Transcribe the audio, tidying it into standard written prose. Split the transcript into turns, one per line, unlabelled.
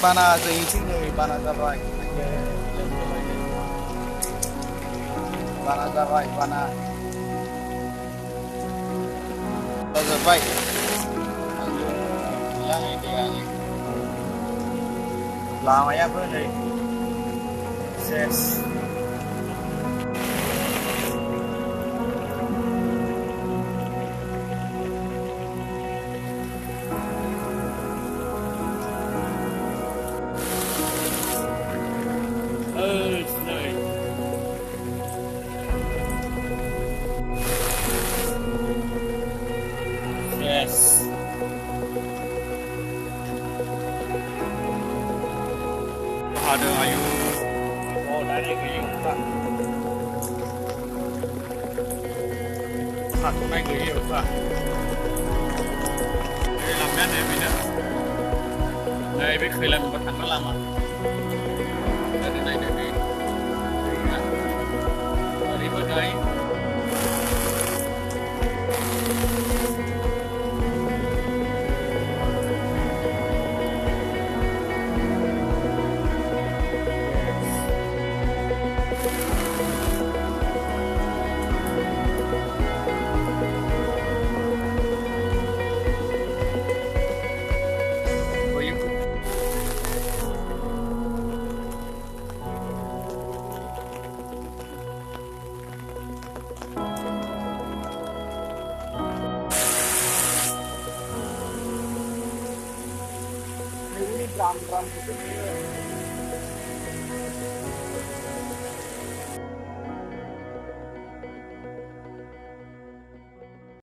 Pana dây chính người pana ra vai pana ra vai pana ra vai yang ini lama ya bro nih ses ada ayu oh dari cái gì không thật hôm nay người yêu không đây làm cái này mình nữa đây biết khi làm một thằng nó làm à đây này đi đi bên đây drum gitu.